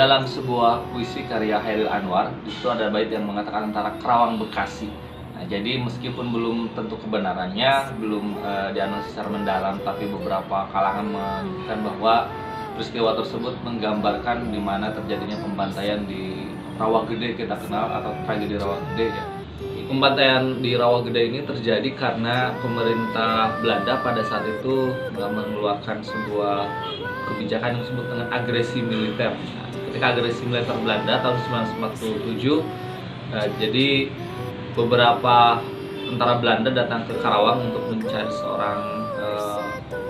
dalam sebuah puisi karya Chairil Anwar, itu ada bait yang mengatakan antara Karawang Bekasi. Nah, jadi meskipun belum tentu kebenarannya, belum dianalisis secara mendalam, tapi beberapa kalangan menyebutkan bahwa peristiwa tersebut menggambarkan di mana terjadinya pembantaian di Rawagede, kita kenal, atau tragedi Rawagede ya. Pembantaian di Rawagede ini terjadi karena pemerintah Belanda pada saat itu mengeluarkan sebuah kebijakan yang disebut dengan agresi militer. Nah, ketika agresi militer Belanda tahun 1947, jadi beberapa tentara Belanda datang ke Karawang untuk mencari seorang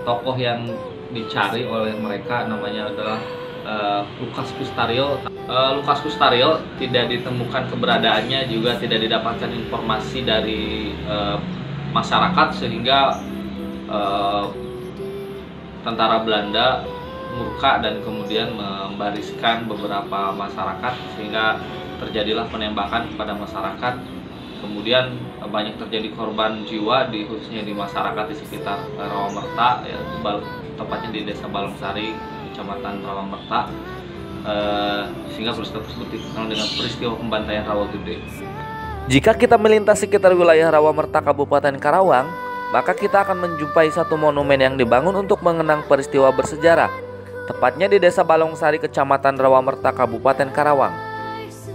tokoh yang dicari oleh mereka, namanya adalah Lukas Kustario. Lukas Kustario tidak ditemukan keberadaannya, juga tidak didapatkan informasi dari masyarakat, sehingga tentara Belanda murka dan kemudian membariskan beberapa masyarakat, sehingga terjadilah penembakan kepada masyarakat. Kemudian banyak terjadi korban jiwa khususnya di masyarakat di sekitar Rawamerta, ya, tepatnya di Desa Balongsari, Kecamatan Rawamerta, sehingga peristiwa tersebut dikenal dengan peristiwa pembantaian Rawagede. Jika kita melintas sekitar wilayah Rawamerta Kabupaten Karawang, maka kita akan menjumpai satu monumen yang dibangun untuk mengenang peristiwa bersejarah, tepatnya di Desa Balongsari, Kecamatan Rawamerta, Kabupaten Karawang.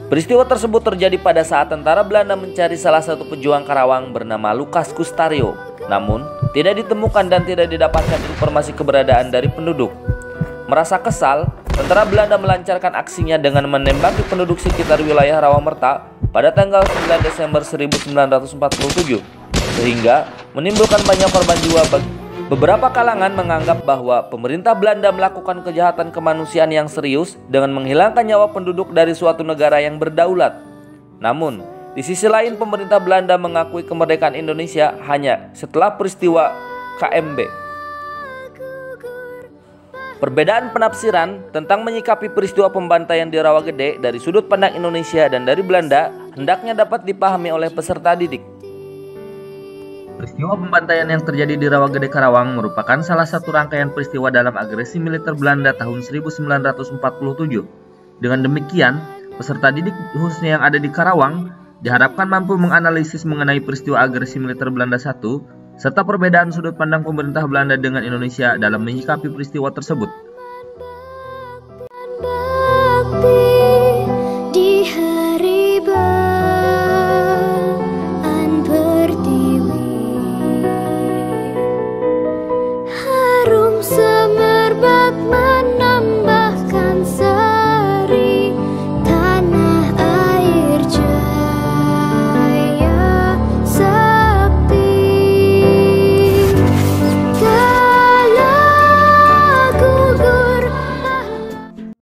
Peristiwa tersebut terjadi pada saat tentara Belanda mencari salah satu pejuang Karawang bernama Lukas Kustario. Namun, tidak ditemukan dan tidak didapatkan informasi keberadaan dari penduduk. Merasa kesal, tentara Belanda melancarkan aksinya dengan menembaki penduduk sekitar wilayah Rawamerta pada tanggal 9 Desember 1947, sehingga menimbulkan banyak korban jiwa. Beberapa kalangan menganggap bahwa pemerintah Belanda melakukan kejahatan kemanusiaan yang serius dengan menghilangkan nyawa penduduk dari suatu negara yang berdaulat. Namun, di sisi lain pemerintah Belanda mengakui kemerdekaan Indonesia hanya setelah peristiwa KMB. Perbedaan penafsiran tentang menyikapi peristiwa pembantaian di Rawagede dari sudut pandang Indonesia dan dari Belanda hendaknya dapat dipahami oleh peserta didik. Peristiwa pembantaian yang terjadi di Rawagede Karawang merupakan salah satu rangkaian peristiwa dalam agresi militer Belanda tahun 1947. Dengan demikian, peserta didik khususnya yang ada di Karawang diharapkan mampu menganalisis mengenai peristiwa agresi militer Belanda I, serta perbedaan sudut pandang pemerintah Belanda dengan Indonesia dalam menyikapi peristiwa tersebut.